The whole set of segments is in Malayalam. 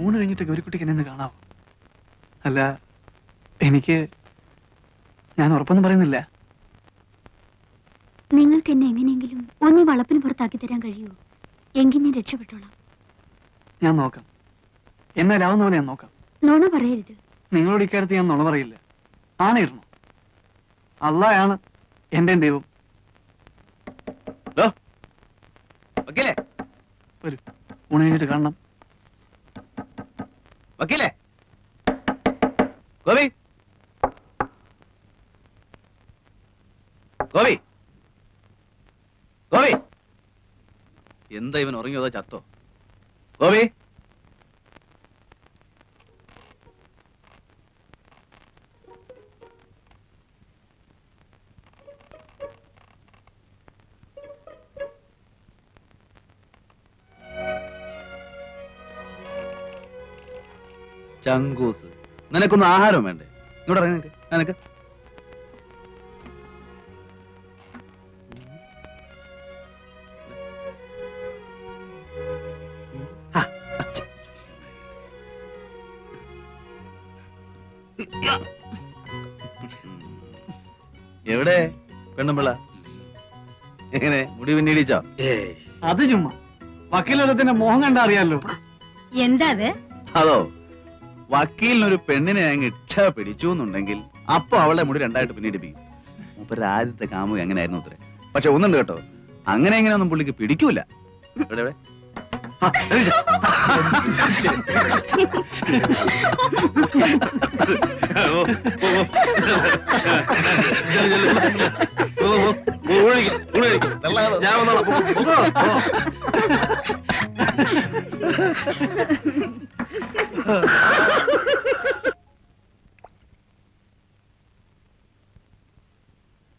ഊണ് കഴിഞ്ഞിട്ട് ഗൗരിക്കുട്ടിക്ക് എന്നെ ഒന്ന് കാണാവോ? അല്ല, ഞാൻ ഉറപ്പൊന്നും പറയുന്നില്ല. നിങ്ങൾക്ക് എന്നെ എങ്ങനെയെങ്കിലും ഒന്നീ വളപ്പിന് പുറത്താക്കി തരാൻ കഴിയുമോ? എങ്കിൽ ഞാൻ രക്ഷപ്പെട്ടോളാം. ഞാൻ നോക്കാം. എന്നാലാവുന്ന പോലെ ഞാൻ നോക്കാം. നുണ പറയരുത്. നിങ്ങളോട് ഇക്കാര്യത്തിൽ ഞാൻ നുണ പറയില്ല. ആണയിരുന്നു. അള്ളായാണ് എന്റെ ദൈവം. വരൂ, ഊണ് കഴിഞ്ഞിട്ട് കാണണം. വക്കീലേ, ഗോപി, ഗോപി, ഗോപി, എന്താ ഇവൻ ഉറങ്ങിയോ അതോ ചത്തോ? ഗോപി, ചങ്കൂസ്, നിനക്കൊന്നും ആഹാരം വേണ്ടേ? ഇങ്ങോട്ട് ഇറങ്ങി നിനക്ക് എവിടെ പെണ്ണുമ്പിള്ള? എങ്ങനെ മുടി പിന്നീടിച്ചോ? അത് ചുമ്മാ വക്കീലത്തിന്റെ മോഹം കണ്ടാ അറിയാലോ. എന്താ അതോ, വക്കീലിനൊരു പെണ്ണിനെ അങ്ങ് ഇച്ഛ പിടിച്ചു എന്നുണ്ടെങ്കിൽ അപ്പൊ അവളെ മുടി രണ്ടായിട്ട് പിന്നീടിപ്പിക്കും. മൂപ്പര് ആദ്യത്തെ കാമുക അങ്ങനെയായിരുന്നു അത്രേ. പക്ഷെ ഒന്നുണ്ട് കേട്ടോ, അങ്ങനെ എങ്ങനെയൊന്നും പുള്ളിക്ക് പിടിക്കൂല. എവിടെ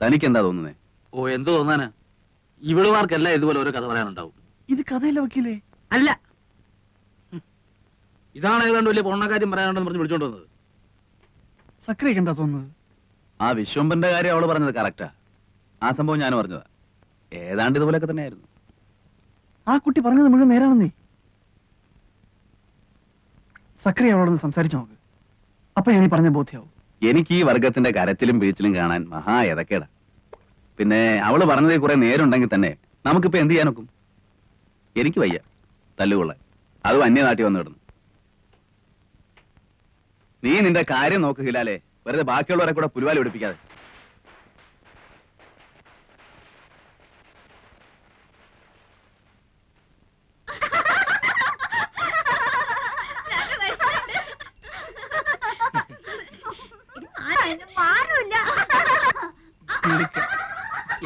തനിക്കെന്താ തോന്നുന്നേ? ഓ, എന്ത് തോന്നാനാ? ഇവളുമാർക്കെല്ലാം ഇതുപോലെ ഓരോ കഥ പറയാനുണ്ടാവും. ഇത് കഥയല്ല വക്കീലേ. അല്ല, ഇതാണ് ഏതാണ്ട് വലിയ പൊണ്ണക്കാര്യം പറയാനുണ്ടെന്ന് പറഞ്ഞ് വിളിച്ചോണ്ട് വന്നത്. സക്രിയക്ക് എന്താ തോന്നുന്നത്? ആ വിശ്വംബന്റെ കാര്യം അവള് പറഞ്ഞത് കറക്റ്റാ. ആ സംഭവം ഞാൻ പറഞ്ഞതാ. ഏതാണ്ട് ഇതുപോലൊക്കെ തന്നെയായിരുന്നു. ആ കുട്ടി പറഞ്ഞത് മുഴുവൻ നേരാണെന്നേ. സക്രിയ അവളോടൊന്ന് സംസാരിച്ചു നോക്ക്. അപ്പൊ ഞാൻ ഈ പറഞ്ഞ ബോധ്യാവും. എനിക്ക് ഈ വർഗത്തിന്റെ കരച്ചിലും വീഴ്ചിലും കാണാൻ മഹാ എതക്കേടാ. പിന്നെ അവള് പറഞ്ഞതിൽ കുറെ നേരുണ്ടെങ്കിൽ തന്നെ നമുക്കിപ്പോ എന്ത് ചെയ്യാനൊക്കും? എനിക്ക് വയ്യ തല്ലുകൊള്ളാൻ, അതും അന്യനാട്ടി വന്നു കിടന്നു. നീ നിന്റെ കാര്യം നോക്ക് ഹിലാലെ, വെറുതെ ബാക്കിയുള്ളവരെ കൂടെ പുലിവാലി പിടിപ്പിക്കാതെ.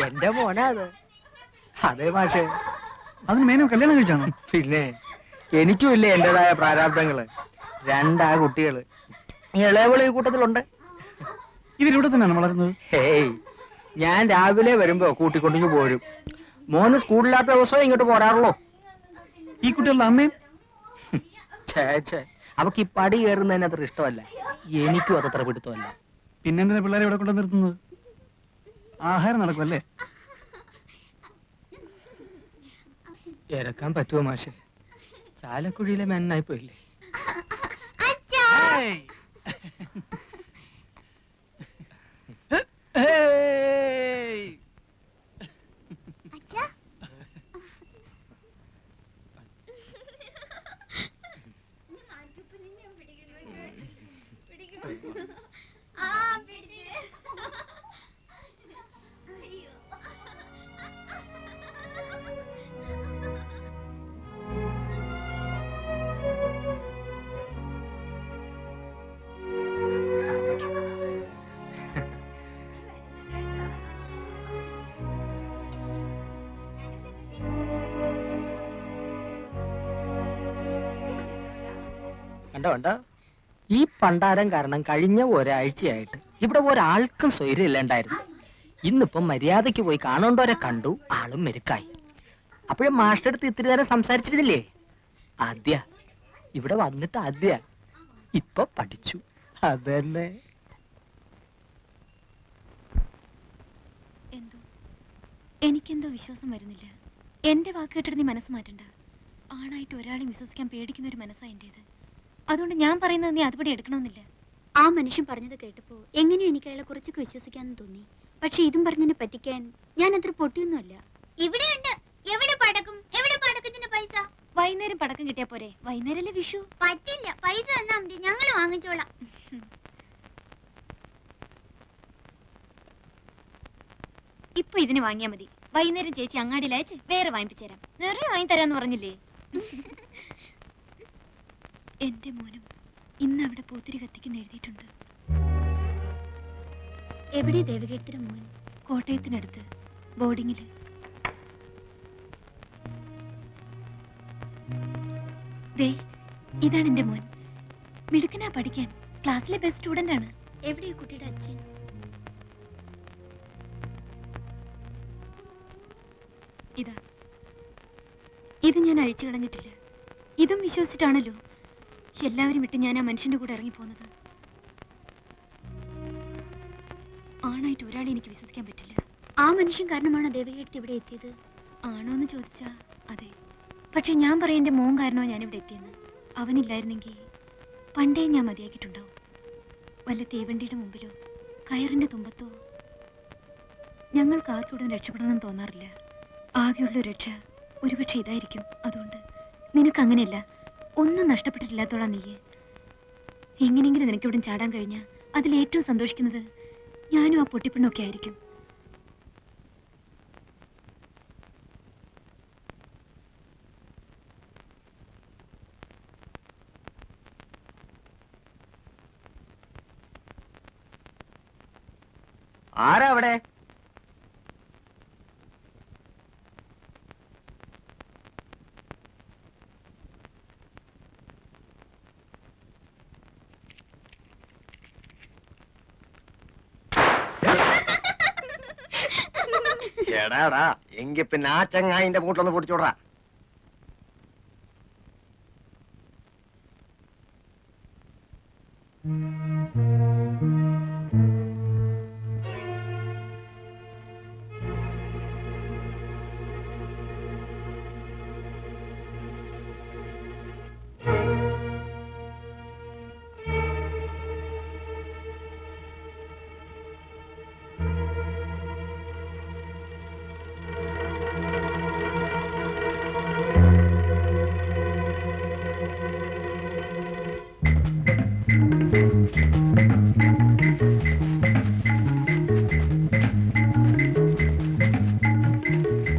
എന്റെ മോനാ അത്. അതെ മാഷേ, അതിന് മേനോ കല്യാണം കഴിച്ചാണോ? പിന്നെ എനിക്കും ഇല്ലേ എന്റേതായ പ്രാരാബ്ദങ്ങള്. രണ്ടാ കുട്ടികള്, ഇളയവള് ഈ കൂട്ടത്തിലുണ്ട്. ഇവരിവിടെ തന്നെയാണ് വളരുന്നത്? ഹേയ്, ഞാൻ രാവിലെ വരുമ്പോ കൂട്ടിക്കൊണ്ടിങ്ങ് പോരും. മോന് സ്കൂളില്ലാത്ത ദിവസമേ ഇങ്ങോട്ട് പോരാറുള്ളൂ. ഈ കുട്ടികളുടെ അമ്മയും? ഛേ, അവക്ക് ഈ പടി കയറുന്നതിന് അത്ര ഇഷ്ടമല്ല. എനിക്കും അതത്ര പിടുത്തമല്ല. പിന്നെന്തിനാ പിള്ളേരെ ഇവിടെ കൊണ്ടു നിർത്തുന്നത്? ആഹാരം നടക്കുമല്ലേ? ഇറക്കാൻ പറ്റുമോ മാഷെ? ചാലക്കുഴിയിലെ മെന്നായി പോയില്ലേ? കണ്ടോ, ഈ പണ്ടാരം കാരണം കഴിഞ്ഞ ഒരാഴ്ചയായിട്ട് ഇവിടെ ഒരാൾക്കും സ്വൈര്യം ഇല്ലാണ്ടായിരുന്നു. ഇന്നിപ്പം മര്യാദയ്ക്ക് പോയി കാണേണ്ടവരെ കണ്ടു, ആളും മെരുക്കായി. അപ്പോഴും മാസ്റ്റർ അടുത്ത് ഇത്തിരി നേരം സംസാരിച്ചിരുന്നില്ലേ? ആദ്യ ഇവിടെ വന്നിട്ട് ആദ്യ ഇപ്പൊ പഠിച്ചു. അതല്ലേ എനിക്കെന്തോ വിശ്വാസം വരുന്നില്ല. എന്റെ വാക്ക് കേട്ടിട്ട് നീ മനസ്സ് മാറ്റണ്ട. ആണായിട്ട് ഒരാളെയും വിശ്വസിക്കാൻ പേടിക്കുന്ന ഒരു മനസ്സാ എന്റേത്. അതുകൊണ്ട് ഞാൻ പറയുന്നത് നീ അതുപടി എടുക്കണമെന്നില്ല. ആ മനുഷ്യൻ പറഞ്ഞത് കേട്ടപ്പോ എങ്ങനെയോ എനിക്ക് അയാളെ കുറച്ചൊക്കെ വിശ്വസിക്കാന്ന് തോന്നി. പക്ഷെ ഇതും പറഞ്ഞതിനെ പറ്റിക്കാൻ ഞാൻ അത്ര പൊട്ടിയൊന്നുമല്ല. ഇവിടെയുണ്ട്. എവിടെ പടക്കും? എവിടെ പടക്കത്തിന്റെ പൈസ? വൈകുന്നേരം പടക്കം കിട്ടിയാ പോരെ? വൈകുന്നേരല്ലേ വിഷു? പറ്റില്ല, പൈസ തന്നാ മതി, ഞങ്ങൾ വാങ്ങിച്ചോളാം. ഇപ്പൊ ഇതിന് വാങ്ങിയാ മതി. വൈകുന്നേരം ചേച്ചി അങ്ങാടിയിൽ അയച്ച് വേറെ വാങ്ങിപ്പിച്ചേരാം. നിറയെ വാങ്ങി തരാന്ന് പറഞ്ഞില്ലേ? എന്റെ മോനും ഇന്ന് അവിടെ പൂത്തിരി കത്തിക്കുന്ന എഴുതിയിട്ടുണ്ട്. എവിടെ ദേവകീർത്തിയുടെ മോൻ? കോട്ടയത്തിനടുത്ത് ബോർഡിങ്ങില്. ദേ, ഇതാണ് എന്റെ മോൻ. മിടുക്കനാ പഠിക്കാൻ. ക്ലാസ്സിലെ ബെസ്റ്റ് സ്റ്റുഡന്റ് ആണ്. എവിടെയാ കുട്ടിയുടെ അച്ഛൻ? ഇതാ, ഇത് ഞാൻ അഴിച്ചു കളഞ്ഞിട്ടില്ല. ഇതും വിശ്വസിച്ചിട്ടാണല്ലോ എല്ലാവരും വിട്ട് ഞാൻ ആ മനുഷ്യന്റെ കൂടെ ഇറങ്ങിപ്പോന്നത്. ആണായിട്ട് ഒരാളെ എനിക്ക് വിശ്വസിക്കാൻ പറ്റില്ല. ആ മനുഷ്യൻ കാരണമാണോ ദേവകീർത്തി ഇവിടെ എത്തിയത്? ആണോ എന്ന് ചോദിച്ചാ അതെ. പക്ഷെ ഞാൻ പറയാം എന്റെ മോൻ കാരണമോ ഞാനിവിടെ എത്തിയെന്ന്. അവനില്ലായിരുന്നെങ്കിൽ പണ്ടേ ഞാൻ മതിയാക്കിയിട്ടുണ്ടാവും. വല്ല തീവണ്ടിയുടെ മുമ്പിലോ കയറിന്റെ തുമ്പത്തോ. ഞങ്ങൾക്ക് ആർക്കും ഇവിടെ രക്ഷപ്പെടണമെന്ന് തോന്നാറില്ല. ആകെയുള്ള രക്ഷ ഒരുപക്ഷെ ഇതായിരിക്കും. അതുകൊണ്ട് നിനക്ക് അങ്ങനെയല്ല, ഒന്നും നഷ്ടപ്പെട്ടിട്ടില്ലാത്തോളാം നീയെ. എങ്ങനെയെങ്കിലും നിനക്ക് ഇവിടെ ചാടാൻ കഴിഞ്ഞാൽ അതിലേറ്റവും സന്തോഷിക്കുന്നത് ഞാനും ആ പൊട്ടിപ്പെണ്ണൊക്കെ ആയിരിക്കും. ആരാ അവിടെ? എടാടാ, എങ്കി പിന്നെ ആ ചങ്ങായിന്റെ മൂട്ടിലൊന്ന് പൊടിച്ചോടാ.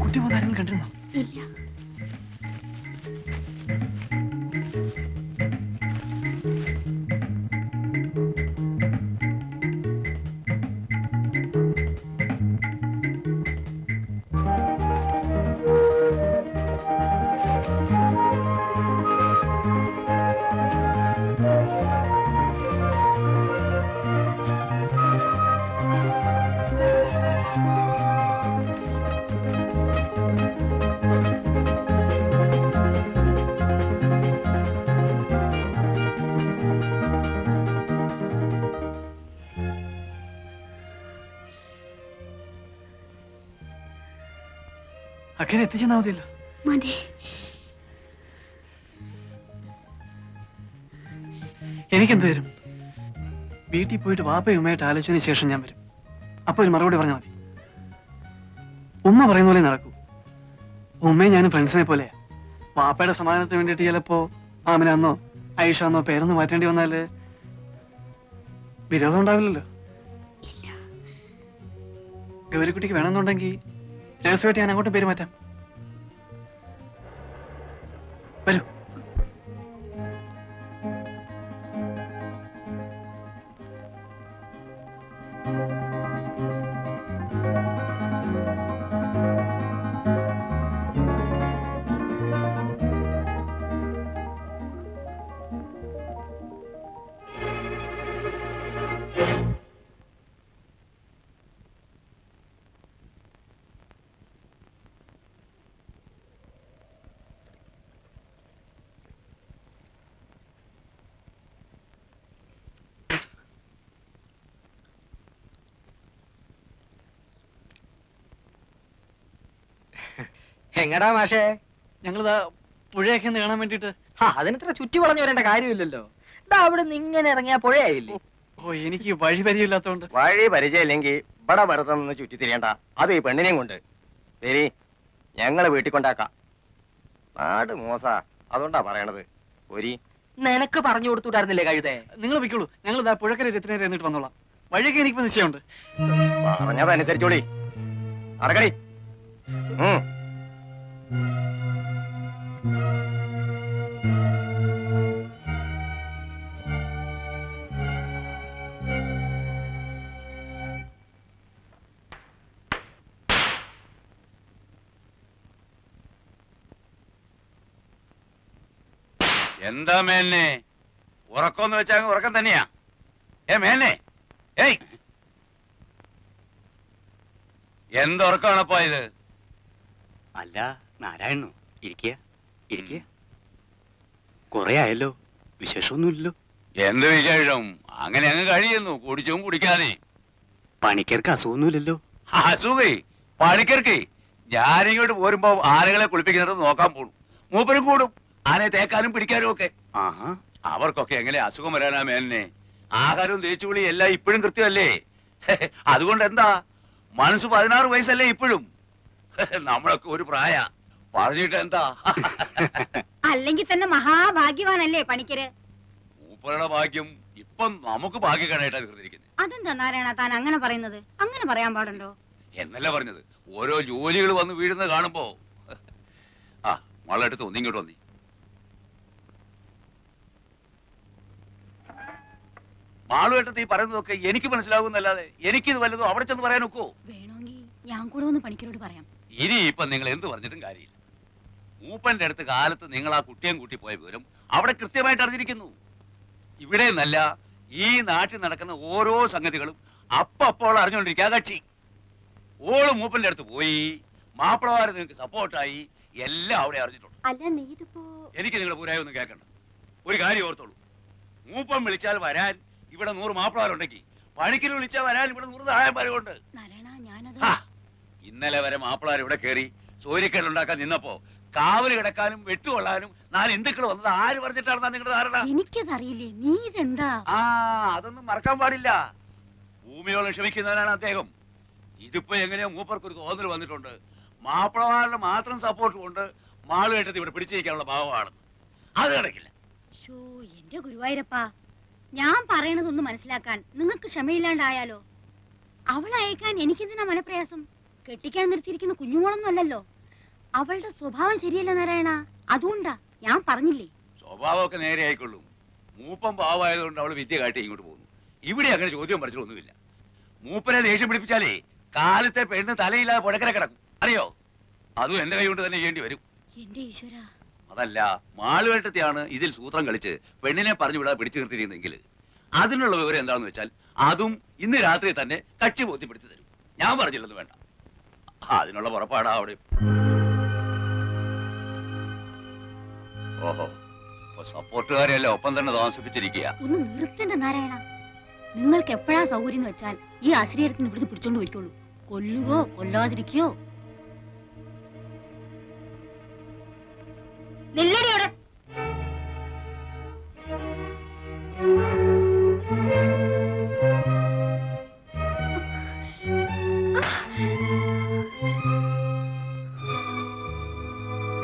കുട്ടി പോകാനും കണ്ടിരുന്നോ? ഇല്ല. അക്കരെ എത്തിച്ചെന്നാ മതിയല്ലോ. മതി. എനിക്കെന്ത് തരും? വീട്ടിൽ പോയിട്ട് വാപ്പയും ഉമ്മയായിട്ട് ആലോചിച്ചതിന് ശേഷം ഞാൻ വരും. അപ്പൊ ഒരു മറുപടി പറഞ്ഞാൽ മതി. ഉമ്മ പറയുന്ന പോലെ നടക്കൂ. ഉമ്മയും ഞാനും ഫ്രണ്ട്സിനെ പോലെയാ. വാപ്പയുടെ സമാധാനത്തിന് വേണ്ടിയിട്ട് ചിലപ്പോ ആമിനാന്നോ ഐഷാന്നോ പേരൊന്ന് മാറ്റേണ്ടി വന്നാല് വിരോധം ഉണ്ടാവില്ലല്ലോ. ഗൗരിക്കുട്ടിക്ക് വേണമെന്നുണ്ടെങ്കിൽ രഹസ്യമായിട്ട് ഞാൻ അങ്ങോട്ട് പേര് മാറ്റാം. വരൂ. എങ്ങടാ മാഷേ? ഞങ്ങളിതാ പുഴയൊക്കെ ഒന്ന് കാണാൻ വേണ്ടിട്ട്. അതിനത്ര ചുറ്റി വളഞ്ഞു വരേണ്ട കാര്യമില്ലല്ലോ. ഇതാ അവിടെ നിന്ന് ഇങ്ങനെ ഇറങ്ങിയാ പുഴയായില്ലേ. ഓ എനിക്ക് വഴി പരിചയമില്ലാത്തോണ്ട്. വഴി പരിചയമില്ലെങ്കിൽ ഇവിടെ വെറുതെ നിന്ന് ചുറ്റിത്തിരിയണ്ട. അത് ഈ പെണ്ണിനെയും കൊണ്ട് വരി, ഞങ്ങള് വീട്ടിൽ കൊണ്ടാക്കാം. നാട് മോശാ, അതുകൊണ്ടാ പറയണത്. ഒരി നിനക്ക് പറഞ്ഞു കൊടുത്തുവിടായിരുന്നില്ലേ കഴുതേ? നിങ്ങൾ വെക്കുള്ളൂ, ഞങ്ങൾ ഇതാ പുഴക്കര രത്തിനേരെ എന്നിട്ട് വന്നോളാം. വഴിയൊക്കെ എനിക്കിപ്പോ നിശ്ചയമുണ്ട്. പറഞ്ഞതനുസരിച്ചോളി. അടക്കടി. എന്താ മേന്നെ ഉറക്കമെന്ന് വെച്ചാ ഉറക്കം തന്നെയാ? മേന്നെ, ഏയ് എന്തുറക്കമാണപ്പോ ഇത്? അല്ല നാരായണു, ഇരിക്കുക ഇരിക്കുക. കൊറേ ആയല്ലോ, വിശേഷമൊന്നുമില്ലല്ലോ. എന്ത് വിശേഷം? അങ്ങനെ അങ്ങ് കഴിയുന്നു, കുടിച്ചും കുടിക്കാതെ. പണിക്കർക്ക് അസുഖമൊന്നുമില്ലല്ലോ. അസുഖേ പണിക്കർക്ക്? ഞാനിങ്ങോട്ട് പോരുമ്പോ ആനകളെ കുളിപ്പിക്കുന്നത് നോക്കാൻ പോണു. മൂപ്പരും കൂടും, ആനയെ തേക്കാനും പിടിക്കാനും ഒക്കെ. ആഹാ, അവർക്കൊക്കെ എങ്ങനെ അസുഖം വരാനാ മേന്നെ? ആഹാരവും തേച്ചുകുളി എല്ലാം ഇപ്പോഴും കൃത്യമല്ലേ? അതുകൊണ്ട് എന്താ, മനസ്സ് 16 വയസ്സല്ലേ ഇപ്പോഴും? നമ്മളൊക്കെ ഒരു പ്രായ, പറഞ്ഞിട്ട് എന്താ? അല്ലെങ്കിൽ തന്നെ മഹാഭാഗ്യവാനല്ലേ പണിക്കര്? മൂപ്പരുടെ ഭാഗ്യം ഇപ്പം നമുക്ക് ഭാഗ്യക്കേടായിട്ടാ തീർന്നിരിക്കുന്നത്. അതെന്താ നാരായണ താൻ അങ്ങനെ പറയുന്നത്? അങ്ങനെ പറയാൻ പാടുണ്ടോ? എന്നല്ല പറഞ്ഞത്, ഓരോ ജോലികൾ വന്ന് വീഴുന്നത് കാണുമ്പോ. ആ മകളെടുത്ത് ഒന്നിങ്ങോട്ട് വന്നി. മാളുവേട്ടത്ത് ഈ പറയുന്നതൊക്കെ എനിക്ക് മനസ്സിലാകുന്നല്ലാതെ എനിക്കിത് വല്ലതും അവിടെ ചെന്ന് പറയാൻ ഒക്കോ? വേണമെങ്കിൽ ഞാൻ കൂടെ ഒന്ന് പണിക്കരോട് പറയാം. ഇനി ഇപ്പൊ നിങ്ങൾ എന്ത് പറഞ്ഞിട്ടും കാര്യമില്ല. മൂപ്പന്റെ അടുത്ത് കാലത്ത് നിങ്ങൾ ആ കുട്ടിയും കൂട്ടി പോയ വിവരം അവിടെ കൃത്യമായിട്ട് അറിഞ്ഞിരിക്കുന്നു. ഇവിടെ നിന്നല്ല, ഈ നാട്ടിൽ നടക്കുന്ന ഓരോ സംഗതികളും അപ്പോൾ അറിഞ്ഞുകൊണ്ടിരിക്കുക കക്ഷി. ഓള് മൂപ്പന്റെ അടുത്ത് പോയി, മാപ്പിളമാര് നിങ്ങൾക്ക് സപ്പോർട്ടായി, എല്ലാം അവിടെ അറിഞ്ഞിട്ടുണ്ട്. അല്ല നീ ഇതിപ്പോ... എനിക്ക് നിങ്ങളുടെ പൂരായി ഒന്നും കേൾക്കണ്ട. ഒരു കാര്യം ഓർത്തോളൂ, മൂപ്പൻ വിളിച്ചാൽ വരാൻ ഇവിടെ 100 മാപ്പിളമാരുണ്ടെങ്കിൽ പണിക്കര് വിളിച്ചാൽ വരാൻ ഇവിടെ 100 സഹായന്മാരുണ്ട്. ഇന്നലെ വരെ മാപ്പിളമാർ ഇവിടെ കയറി സൂര്യക്കേടുണ്ടാക്കാൻ നിന്നപ്പോ കാവല് കിടക്കാനും വെട്ടുകൊള്ളാനും 4 ഹിന്ദുക്കൾ വന്നത് ആര് പറഞ്ഞിട്ടാണെന്നാ നിങ്ങളുടെ ധാരണ? എനിക്കതറിയില്ലേ, നീ ഇതെന്താ? അതൊന്നും മറക്കാൻ പാടില്ല. ഭൂമിയോളം ക്ഷമിക്കുന്നവരാണ് അദ്ദേഹം. ഇതിപ്പോ എങ്ങനെയോ മൂപ്പർക്കൊരു തോന്നൽ വന്നിട്ടുണ്ട്, മാപ്പിളമാരുടെ മാത്രം സപ്പോർട്ട് കൊണ്ട് മാളുകെട്ടത് ഇവിടെ പിടിച്ചിരിക്കാനുള്ള ഭാവമാണ്. അത് നടക്കില്ല. എന്റെ ഗുരുവായൂരപ്പാ, ഞാൻ പറയണതൊന്ന് മനസ്സിലാക്കാൻ നിങ്ങൾക്ക് ക്ഷമയില്ലാണ്ടായാലോ? അവളെ അയക്കാൻ എനിക്കെന്തിനാ മനപ്രയാസം? കെട്ടിക്കാൻ നിർത്തിയിരിക്കുന്ന കുഞ്ഞുമോളൊന്നും അല്ലല്ലോ. അവളുടെ സ്വഭാവം ശരിയല്ല നാരായണ, അതുകൊണ്ടാ ഞാൻ പറഞ്ഞില്ലേ. സ്വഭാവമൊക്കെ നേരെ ആയിക്കൊള്ളും. മൂപ്പം പാവമായതുകൊണ്ട് അവള് വിദ്യ കാട്ടി ഇങ്ങോട്ട് പോകുന്നു. ഇവിടെ അങ്ങനെ ചോദ്യം പഠിച്ചിട്ടൊന്നുമില്ല. മൂപ്പനെ ദേഷ്യം പിടിപ്പിച്ചാലേ കാലത്തെ പെണ്ണ് തലയില്ലാതെ പുഴക്കര കിടക്കും, അറിയോ? അതും എന്റെ കൈ കൊണ്ട് തന്നെ ചെയ്യേണ്ടി വരും. എന്റെ ഈശ്വര, അതല്ല, മാളുവേട്ടത്തെയാണ് ഇതിൽ സൂത്രം കളിച്ച് പെണ്ണിനെ പറഞ്ഞു വിടാതെ പിടിച്ചു നിർത്തിയിരുന്നെങ്കിൽ അതിനുള്ള വിവരം എന്താണെന്ന് വെച്ചാൽ അതും ഇന്ന് രാത്രി തന്നെ കക്ഷി ബോധ്യപ്പെടുത്തി തരും. ഞാൻ പറഞ്ഞില്ലെന്ന് വേണ്ട, അതിനുള്ള പുറപ്പാടാ അവിടെ. ഓഹോ, ഇപ്പൊ സപ്പോർട്ടുകാരെയല്ല ഒപ്പം തന്നെ താമസിപ്പിച്ചിരിക്കുക. ഒന്ന് നിർത്തണ്ട നാരായണ. നിങ്ങൾക്ക് എപ്പോഴാ സൗകര്യം എന്ന് വെച്ചാൽ ഈ ആശ്രയത്തിന് ഇവിടുന്ന് പിടിച്ചോണ്ട് പോയിക്കോളൂ. കൊല്ലുകയോ കൊല്ലാതിരിക്കയോ. നില്ലടിയോടെ.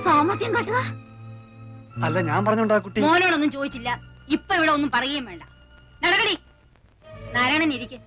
സാമർത്ഥ്യം കാട്ടുക. അല്ല ഞാൻ പറഞ്ഞോണ്ടാ കുട്ടി. മോനോടൊന്നും ചോദിച്ചില്ല, ഇപ്പൊ ഇവിടെ ഒന്നും പറയുകയും വേണ്ട. നടക്കടി. നാരായണൻ ഇരിക്കെ.